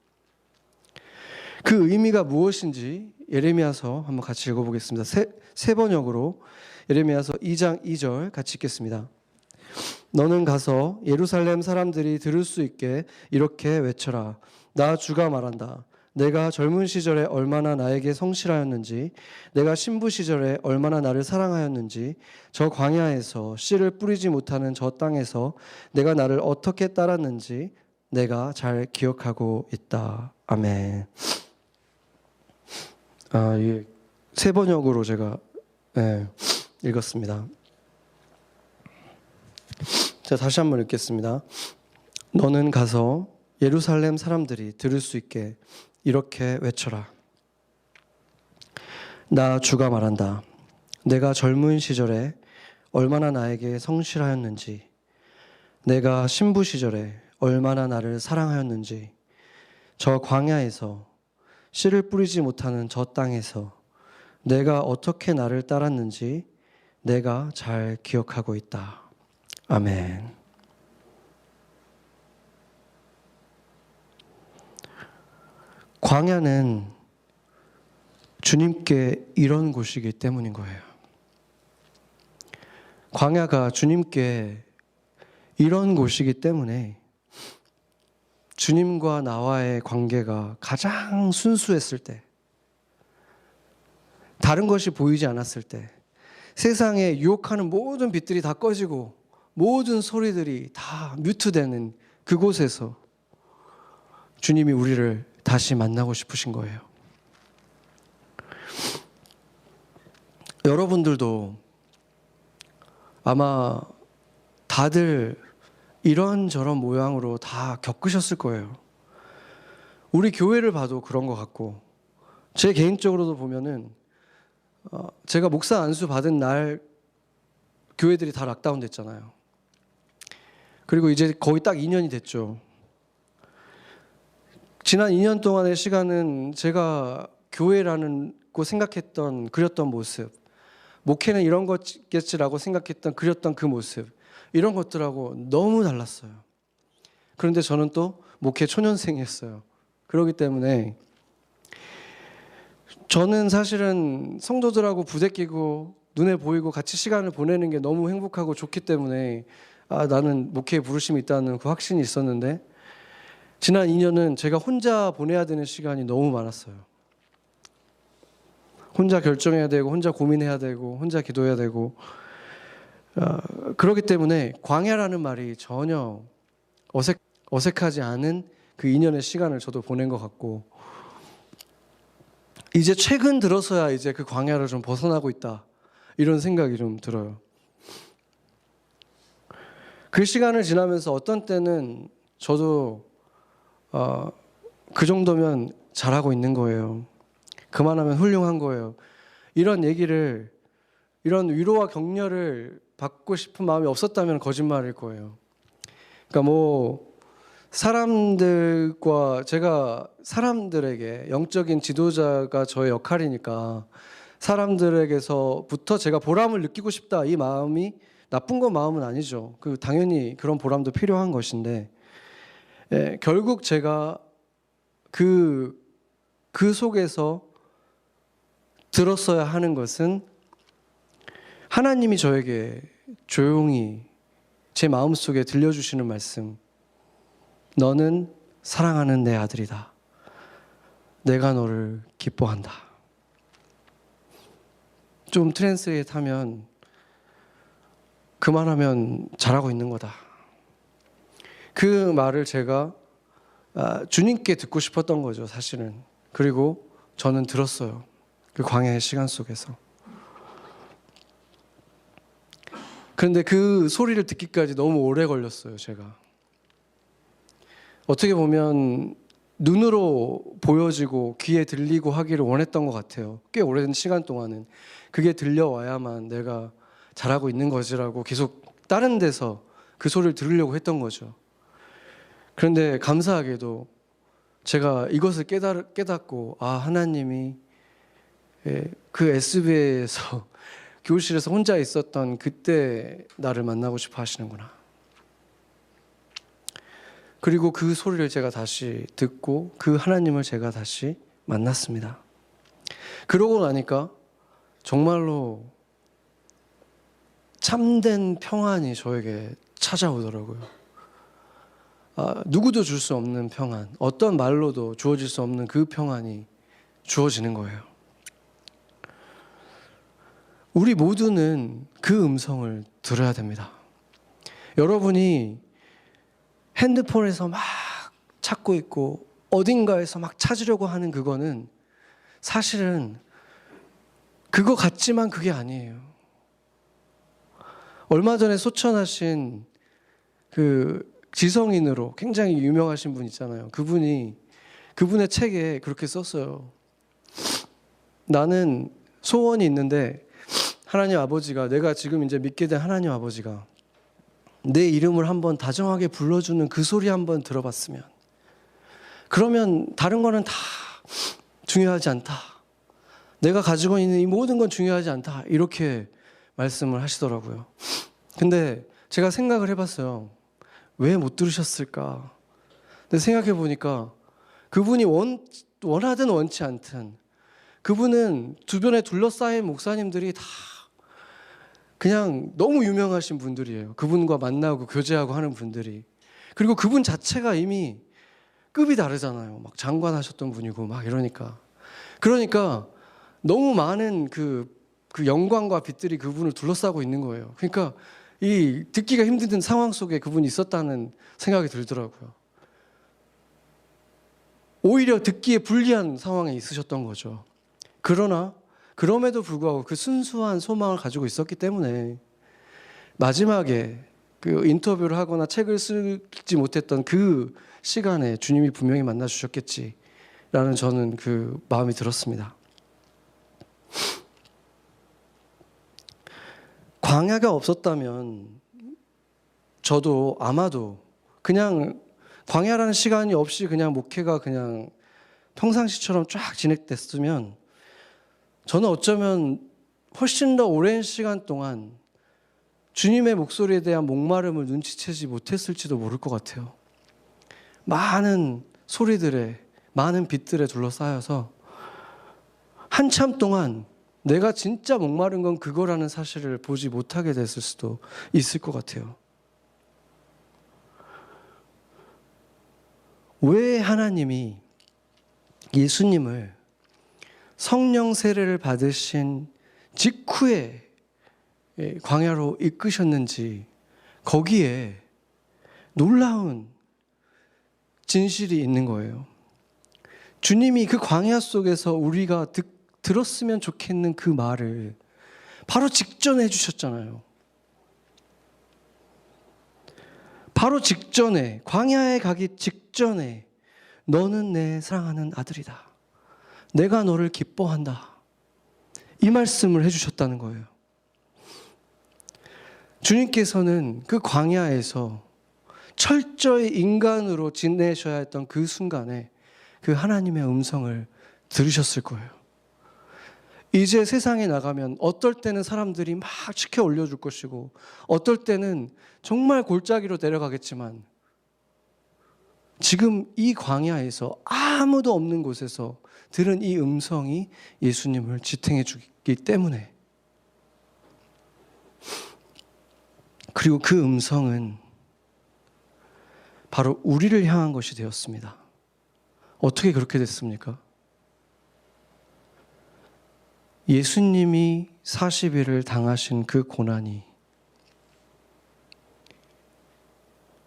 그 의미가 무엇인지 예레미야서 한번 같이 읽어보겠습니다. 세 번역으로 예레미야서 2장 2절 같이 읽겠습니다. 너는 가서 예루살렘 사람들이 들을 수 있게 이렇게 외쳐라. 나 주가 말한다. 내가 젊은 시절에 얼마나 나에게 성실하였는지, 내가 신부 시절에 얼마나 나를 사랑하였는지, 저 광야에서 씨를 뿌리지 못하는 저 땅에서 내가 나를 어떻게 따랐는지 내가 잘 기억하고 있다. 아멘. 세 번역으로 제가 읽었습니다. 자, 다시 한번 읽겠습니다. 너는 가서 예루살렘 사람들이 들을 수 있게 이렇게 외쳐라. 나 주가 말한다. 내가 젊은 시절에 얼마나 나에게 성실하였는지, 내가 신부 시절에 얼마나 나를 사랑하였는지, 저 광야에서 씨를 뿌리지 못하는 저 땅에서 내가 어떻게 나를 따랐는지 내가 잘 기억하고 있다. 아멘. 광야는 주님께 이런 곳이기 때문인 거예요. 광야가 주님께 이런 곳이기 때문에 주님과 나와의 관계가 가장 순수했을 때, 다른 것이 보이지 않았을 때, 세상에 유혹하는 모든 빛들이 다 꺼지고 모든 소리들이 다 뮤트되는 그곳에서 주님이 우리를 다시 만나고 싶으신 거예요. 여러분들도 아마 다들 이런저런 모양으로 다 겪으셨을 거예요. 우리 교회를 봐도 그런 것 같고, 제 개인적으로도 보면은 제가 목사 안수 받은 날 교회들이 다 락다운 됐잖아요. 그리고 이제 거의 딱 2년이 됐죠. 지난 2년 동안의 시간은 제가 교회라는 곳 생각했던, 그렸던 모습, 목회는 이런 거겠지라고 생각했던, 그렸던 그 모습, 이런 것들하고 너무 달랐어요. 그런데 저는 또 목회 초년생이었어요. 그렇기 때문에 저는 사실은 성도들하고 부대끼고 눈에 보이고 같이 시간을 보내는 게 너무 행복하고 좋기 때문에 나는 목회에 부르심이 있다는 그 확신이 있었는데, 지난 2년은 제가 혼자 보내야 되는 시간이 너무 많았어요. 혼자 결정해야 되고, 혼자 고민해야 되고, 혼자 기도해야 되고, 그렇기 때문에 광야라는 말이 전혀 어색하지 않은 그 2년의 시간을 저도 보낸 것 같고, 이제 최근 들어서야 이제 그 광야를 좀 벗어나고 있다, 이런 생각이 좀 들어요. 그 시간을 지나면서 어떤 때는 저도 그 정도면 잘하고 있는 거예요. 그만하면 훌륭한 거예요. 이런 얘기를, 이런 위로와 격려를 받고 싶은 마음이 없었다면 거짓말일 거예요. 그러니까 사람들과 제가 사람들에게 영적인 지도자가 저의 역할이니까 사람들에게서부터 제가 보람을 느끼고 싶다 이 마음이 나쁜 건 마음은 아니죠. 당연히 그런 보람도 필요한 것인데 결국 제가 그 속에서 들었어야 하는 것은 하나님이 저에게 조용히 제 마음속에 들려주시는 말씀, 너는 사랑하는 내 아들이다. 내가 너를 기뻐한다. 좀 트랜스레이트 하면 그만하면 잘하고 있는 거다. 그 말을 제가 주님께 듣고 싶었던 거죠, 사실은. 그리고 저는 들었어요. 그 광야의 시간 속에서. 그런데 그 소리를 듣기까지 너무 오래 걸렸어요, 제가. 어떻게 보면 눈으로 보여지고 귀에 들리고 하기를 원했던 것 같아요. 꽤 오랜 시간 동안은 그게 들려와야만 내가 잘하고 있는 거지라고 계속 다른 데서 그 소리를 들으려고 했던 거죠. 그런데 감사하게도 제가 이것을 깨닫고 하나님이 그 SBA에서 교실에서 혼자 있었던 그때 나를 만나고 싶어 하시는구나. 그리고 그 소리를 제가 다시 듣고 그 하나님을 제가 다시 만났습니다. 그러고 나니까 정말로 참된 평안이 저에게 찾아오더라고요. 누구도 줄 수 없는 평안, 어떤 말로도 주어질 수 없는 그 평안이 주어지는 거예요. 우리 모두는 그 음성을 들어야 됩니다. 여러분이 핸드폰에서 막 찾고 있고 어딘가에서 막 찾으려고 하는 그거는 사실은 그거 같지만 그게 아니에요. 얼마 전에 소천하신 그 지성인으로 굉장히 유명하신 분 있잖아요. 그분의 책에 그렇게 썼어요. 나는 소원이 있는데 하나님 아버지가, 내가 지금 이제 믿게 된 하나님 아버지가 내 이름을 한번 다정하게 불러주는 그 소리 한번 들어봤으면, 그러면 다른 거는 다 중요하지 않다. 내가 가지고 있는 이 모든 건 중요하지 않다. 이렇게 말씀을 하시더라고요. 근데 제가 생각을 해봤어요. 왜 못 들으셨을까? 근데 생각해 보니까 그분이 원하든 원치 않든 그분은 주변에 둘러싸인 목사님들이 다 그냥 너무 유명하신 분들이에요. 그분과 만나고 교제하고 하는 분들이. 그리고 그분 자체가 이미 급이 다르잖아요. 막 장관 하셨던 분이고 막 이러니까. 그러니까 너무 많은 그 영광과 빛들이 그분을 둘러싸고 있는 거예요. 그러니까 이 듣기가 힘든 상황 속에 그분이 있었다는 생각이 들더라고요. 오히려 듣기에 불리한 상황에 있으셨던 거죠. 그러나 그럼에도 불구하고 그 순수한 소망을 가지고 있었기 때문에 마지막에 그 인터뷰를 하거나 책을 쓰지 못했던 그 시간에 주님이 분명히 만나 주셨겠지라는 저는 그 마음이 들었습니다. 광야가 없었다면 저도 아마도 그냥 광야라는 시간이 없이 그냥 목회가 그냥 평상시처럼 쫙 진행됐으면 저는 어쩌면 훨씬 더 오랜 시간 동안 주님의 목소리에 대한 목마름을 눈치채지 못했을지도 모를 것 같아요. 많은 소리들에, 많은 빛들에 둘러싸여서 한참 동안 내가 진짜 목마른 건 그거라는 사실을 보지 못하게 됐을 수도 있을 것 같아요. 왜 하나님이 예수님을 성령 세례를 받으신 직후에 광야로 이끄셨는지 거기에 놀라운 진실이 있는 거예요. 주님이 그 광야 속에서 우리가 들었으면 좋겠는 그 말을 바로 직전에 해주셨잖아요. 바로 직전에, 광야에 가기 직전에 너는 내 사랑하는 아들이다. 내가 너를 기뻐한다. 이 말씀을 해주셨다는 거예요. 주님께서는 그 광야에서 철저히 인간으로 지내셔야 했던 그 순간에 그 하나님의 음성을 들으셨을 거예요. 이제 세상에 나가면 어떨 때는 사람들이 막 치켜 올려줄 것이고 어떨 때는 정말 골짜기로 내려가겠지만 지금 이 광야에서 아무도 없는 곳에서 들은 이 음성이 예수님을 지탱해 주기 때문에, 그리고 그 음성은 바로 우리를 향한 것이 되었습니다. 어떻게 그렇게 됐습니까? 예수님이 40일을 당하신 그 고난이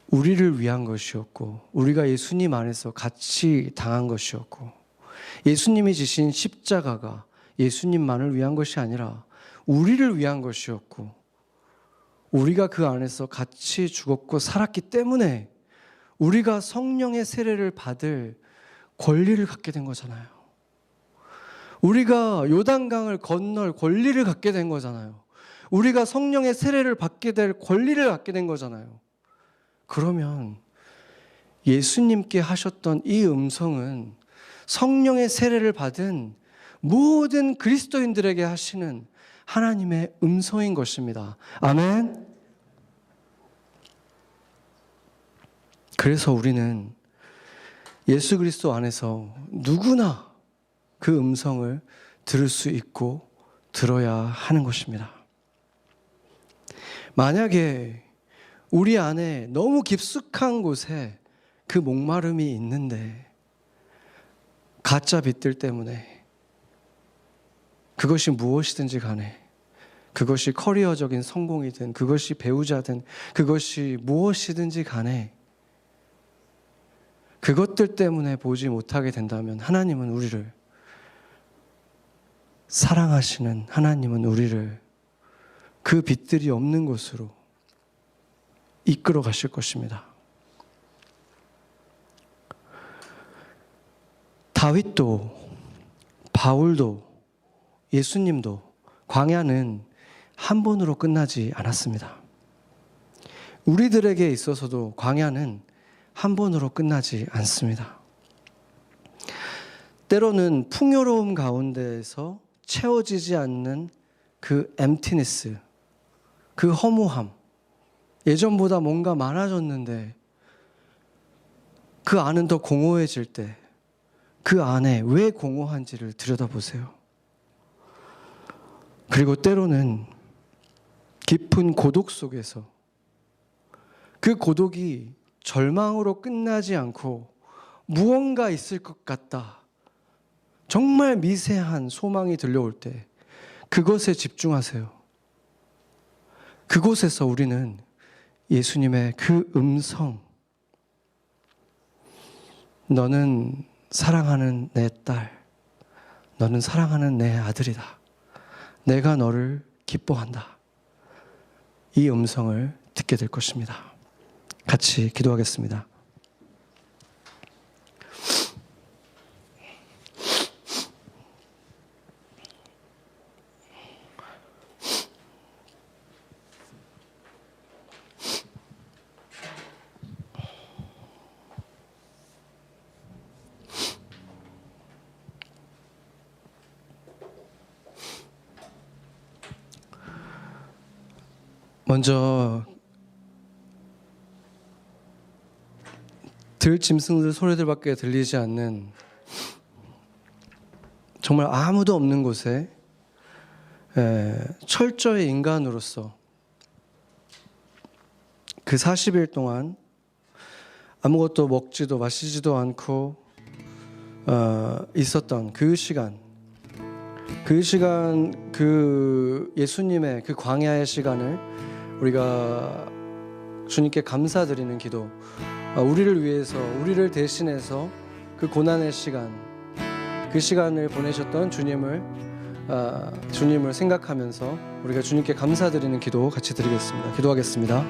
우리를 위한 것이었고, 우리가 예수님 안에서 같이 당한 것이었고, 예수님이 지신 십자가가 예수님만을 위한 것이 아니라 우리를 위한 것이었고, 우리가 그 안에서 같이 죽었고 살았기 때문에 우리가 성령의 세례를 받을 권리를 갖게 된 거잖아요. 우리가 요단강을 건널 권리를 갖게 된 거잖아요. 우리가 성령의 세례를 받게 될 권리를 갖게 된 거잖아요. 그러면 예수님께 하셨던 이 음성은 성령의 세례를 받은 모든 그리스도인들에게 하시는 하나님의 음성인 것입니다. 아멘. 그래서 우리는 예수 그리스도 안에서 누구나 그 음성을 들을 수 있고 들어야 하는 것입니다. 만약에 우리 안에 너무 깊숙한 곳에 그 목마름이 있는데 가짜 빛들 때문에, 그것이 무엇이든지 간에, 그것이 커리어적인 성공이든 그것이 배우자든 그것이 무엇이든지 간에 그것들 때문에 보지 못하게 된다면, 하나님은 우리를 사랑하시는 하나님은 우리를 그 빛들이 없는 곳으로 이끌어 가실 것입니다. 다윗도, 바울도, 예수님도 광야는 한 번으로 끝나지 않았습니다. 우리들에게 있어서도 광야는 한 번으로 끝나지 않습니다. 때로는 풍요로움 가운데에서 채워지지 않는 그 emptiness, 그 허무함, 예전보다 뭔가 많아졌는데 그 안은 더 공허해질 때 그 안에 왜 공허한지를 들여다보세요. 그리고 때로는 깊은 고독 속에서 그 고독이 절망으로 끝나지 않고 무언가 있을 것 같다, 정말 미세한 소망이 들려올 때 그것에 집중하세요. 그곳에서 우리는 예수님의 그 음성, 너는 사랑하는 내 딸, 너는 사랑하는 내 아들이다, 내가 너를 기뻐한다, 이 음성을 듣게 될 것입니다. 같이 기도하겠습니다. 먼저 들짐승들 소리들밖에 들리지 않는 정말 아무도 없는 곳에 철저히 인간으로서 그 40일 동안 아무것도 먹지도 마시지도 않고 있었던 그 시간, 그 예수님의 그 광야의 시간을 우리가 주님께 감사드리는 기도, 우리를 위해서, 우리를 대신해서 그 고난의 시간, 그 시간을 보내셨던 주님을 생각하면서 우리가 주님께 감사드리는 기도 같이 드리겠습니다. 기도하겠습니다.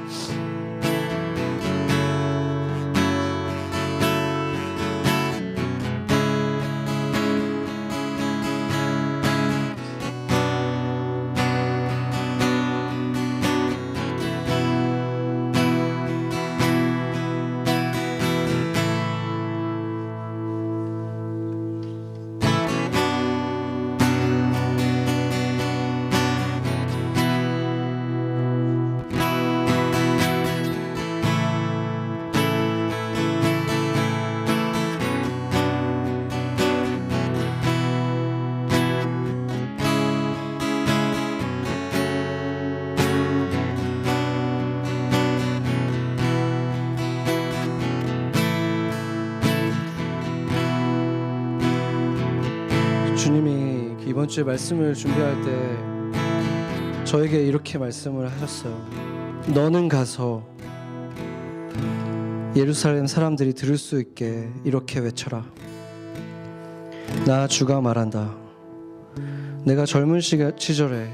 주에 말씀을 준비할 때 저에게 이렇게 말씀을 하셨어요. 너는 가서 예루살렘 사람들이 들을 수 있게 이렇게 외쳐라. 나 주가 말한다. 내가 젊은 시절에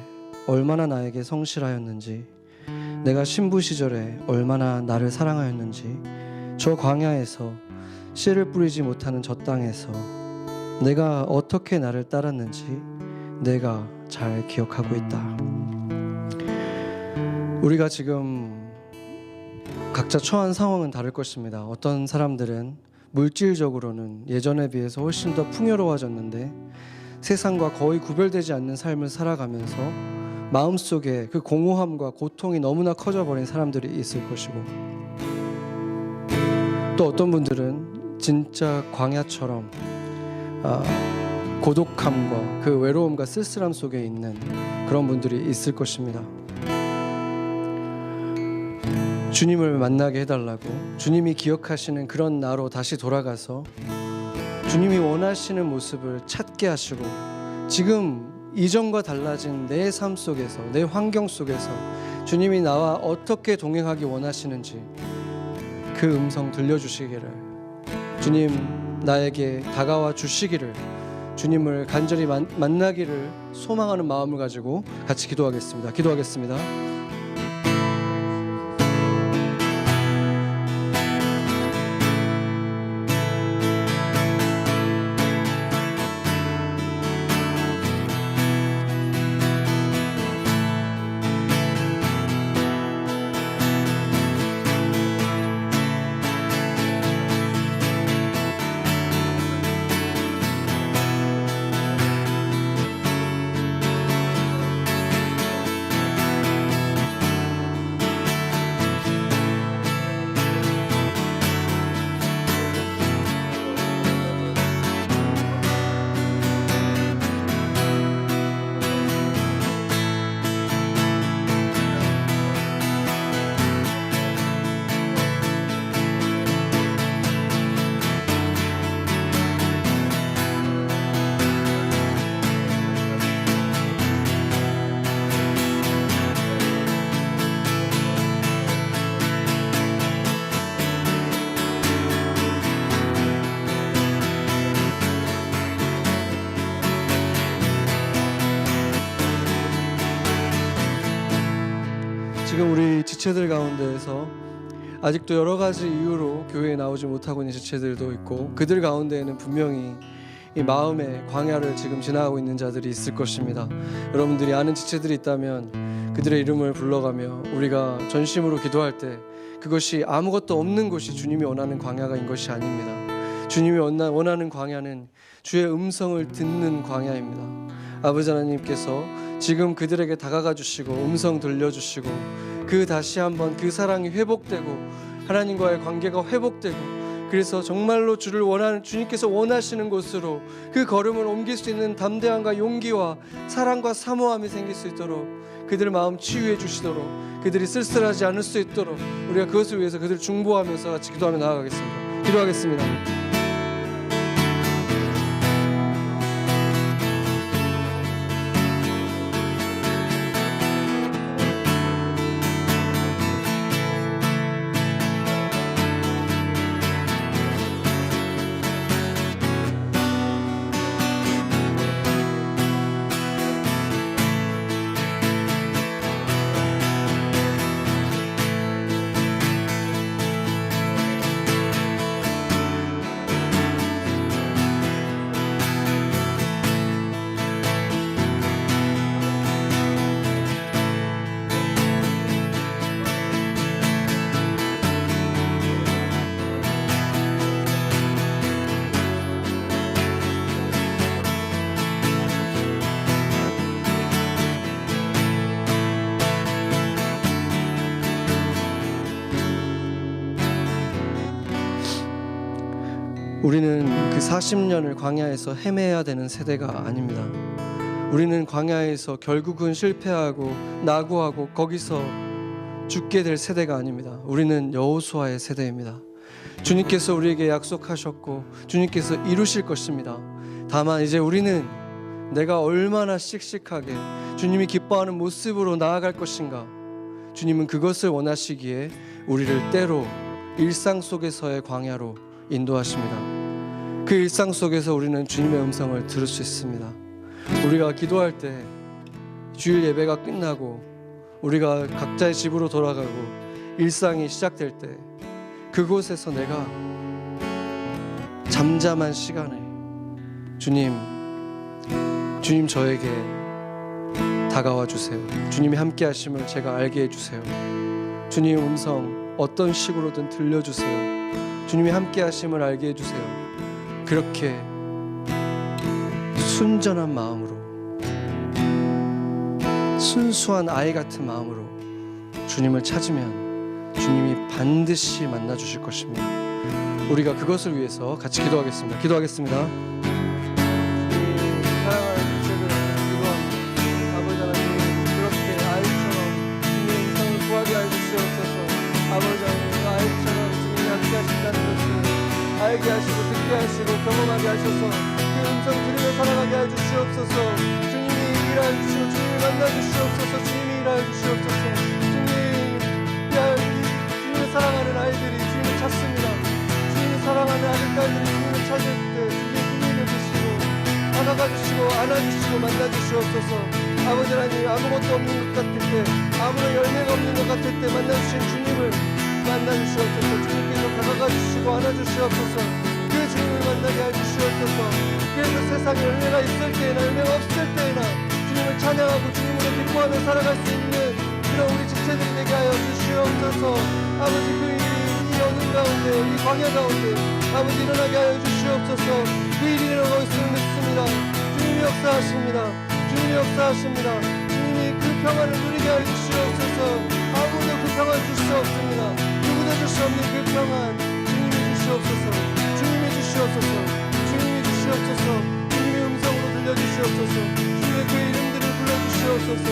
얼마나 나에게 성실하였는지, 내가 신부 시절에 얼마나 나를 사랑하였는지, 저 광야에서 씨를 뿌리지 못하는 저 땅에서 내가 어떻게 나를 따랐는지 내가 잘 기억하고 있다. 우리가 지금 각자 처한 상황은 다를 것입니다. 어떤 사람들은 물질적으로는 예전에 비해서 훨씬 더 풍요로워졌는데 세상과 거의 구별되지 않는 삶을 살아가면서 마음속에 그 공허함과 고통이 너무나 커져버린 사람들이 있을 것이고, 또 어떤 분들은 진짜 광야처럼 고독함과 그 외로움과 쓸쓸함 속에 있는 그런 분들이 있을 것입니다. 주님을 만나게 해달라고, 주님이 기억하시는 그런 나로 다시 돌아가서 주님이 원하시는 모습을 찾게 하시고, 지금 이전과 달라진 내 삶 속에서, 내 환경 속에서 주님이 나와 어떻게 동행하기 원하시는지 그 음성 들려주시기를, 주님 나에게 다가와 주시기를, 주님을 간절히 만나기를 소망하는 마음을 가지고 같이 기도하겠습니다. 지금 우리 지체들 가운데에서 아직도 여러 가지 이유로 교회에 나오지 못하고 있는 지체들도 있고, 그들 가운데에는 분명히 이 마음의 광야를 지금 지나가고 있는 자들이 있을 것입니다. 여러분들이 아는 지체들이 있다면 그들의 이름을 불러가며 우리가 전심으로 기도할 때, 그것이 아무것도 없는 곳이 주님이 원하는 광야인 것이 아닙니다. 주님이 원하는 광야는 주의 음성을 듣는 광야입니다. 아버지 하나님께서 지금 그들에게 다가가 주시고 음성 들려주시고, 그 다시 한번 그 사랑이 회복되고 하나님과의 관계가 회복되고, 그래서 정말로 주님께서 원하시는 곳으로 그 걸음을 옮길 수 있는 담대함과 용기와 사랑과 사모함이 생길 수 있도록, 그들 마음 치유해 주시도록, 그들이 쓸쓸하지 않을 수 있도록 우리가 그것을 위해서 그들 중보하면서 같이 기도하며 나아가겠습니다. 기도하겠습니다. 우리는 그 40년을 광야에서 헤매야 되는 세대가 아닙니다. 우리는 광야에서 결국은 실패하고 낙오하고 거기서 죽게 될 세대가 아닙니다. 우리는 여호수아의 세대입니다. 주님께서 우리에게 약속하셨고 주님께서 이루실 것입니다. 다만 이제 우리는 내가 얼마나 씩씩하게 주님이 기뻐하는 모습으로 나아갈 것인가. 주님은 그것을 원하시기에 우리를 때로 일상 속에서의 광야로 인도하십니다. 그 일상 속에서 우리는 주님의 음성을 들을 수 있습니다. 우리가 기도할 때, 주일 예배가 끝나고 우리가 각자의 집으로 돌아가고 일상이 시작될 때, 그곳에서 내가 잠잠한 시간에 주님 저에게 다가와 주세요. 주님이 함께 하심을 제가 알게 해주세요. 주님의 음성 어떤 식으로든 들려주세요. 주님이 함께 하심을 알게 해주세요. 그렇게 순전한 마음으로, 순수한 아이 같은 마음으로 주님을 찾으면 주님이 반드시 만나 주실 것입니다. 우리가 그것을 위해서 같이 기도하겠습니다. 기도하겠습니다. 사랑하는 주제들 기도합니다. 아버지 하나님, 그렇게 아이처럼 주님의 음성을 구하게 해주시옵소서. 아버지 하나님, 아이처럼 주님이 함께 하신다는 것을 알게 하시고 듣게 하시고 경험하게 하셔서 그 음성 들으며 살아가게 해주시옵소서. 주님이 일하여 주시고 주님을 만나 주시옵소서. 주님이 일하여 주시옵소서. 주님을 사랑하는 아이들이 주님을 찾습니다. 주님을 사랑하는 아들딸들이 주님을 찾을 때 주님의 힘을 주시고 다가가 주시고 안아주시고 만나 주시옵소서. 아버지 하나님, 아무것도 없는 것 같을 때, 아무런 열매가 없는 것 같을 때 만나 주신 주님을 만나 주시옵소서. 주님께서 다가가 주시고 안아 주시옵소서. 그 주님을 만나게 해 주시옵소서. 그래서 세상에 열매가 있을 때나 열매가 없을 때나 주님을 찬양하고 주님으로 기뻐하며 살아갈 수 있는 그런 우리 지체들이 되게 하여 주시옵소서. 아버지, 그 일이 이 어둠 가운데, 이 광야 가운데 아버지 일어나게 하여 주시옵소서. 그 일이 일어나고 있음을 믿습니다. 주님이 역사하십니다. 주님이 역사하십니다. 주님이 그 평안을 누리게 하여 주시옵소서. 아무도 그 평안 줄 수 없습니다. 누구도 줄 수 없는 그 평안 주님이 주시옵소서. 주님이 주시옵소서. 주님이 주시옵소서. 주님의 음성으로 들려주시옵소서. 주님의 그 이름들을 불러주시옵소서.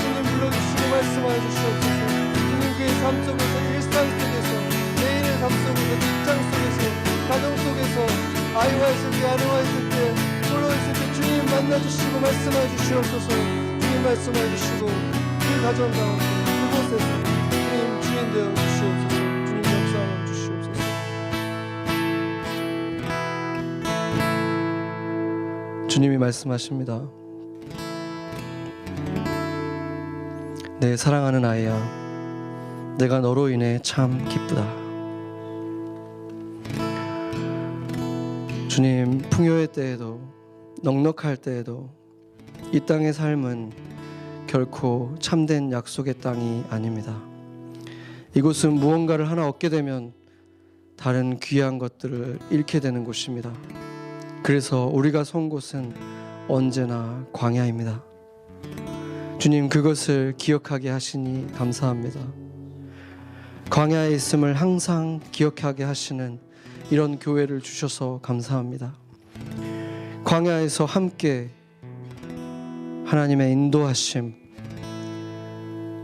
주님 불러주시고 말씀하여 주시옵소서. 주님 그의 삶 속에서, 일상 속에서, 매일의 삶 속에서, 직장 속에서, 가정 속에서, 아이와 있을 때, 아내와 있을 때, 솔로 있을 때 주님 만나주시고 말씀하여 주시옵소서. 주님 말씀하여 주시고 그 가정 가운데 그곳에서 주님 주인 되어 주시옵소서. 주님 역사하여 주시옵소서. 주님이 말씀하십니다. 내 사랑하는 아이야, 내가 너로 인해 참 기쁘다. 주님, 풍요의 때에도 넉넉할 때에도 이 땅의 삶은 결코 참된 약속의 땅이 아닙니다. 이곳은 무언가를 하나 얻게 되면 다른 귀한 것들을 잃게 되는 곳입니다. 그래서 우리가 선 곳은 언제나 광야입니다. 주님, 그것을 기억하게 하시니 감사합니다. 광야에 있음을 항상 기억하게 하시는 이런 교회를 주셔서 감사합니다. 광야에서 함께 하나님의 인도하심,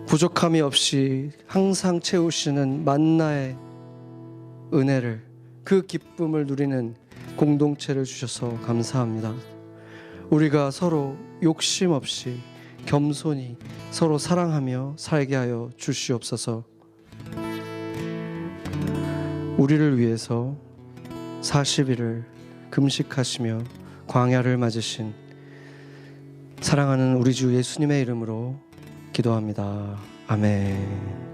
부족함이 없이 항상 채우시는 만나의 은혜를, 그 기쁨을 누리는 공동체를 주셔서 감사합니다. 우리가 서로 욕심 없이 겸손히 서로 사랑하며 살게 하여 주시옵소서. 우리를 위해서 40일을 금식하시며 광야를 맞으신 사랑하는 우리 주 예수님의 이름으로 기도합니다. 아멘.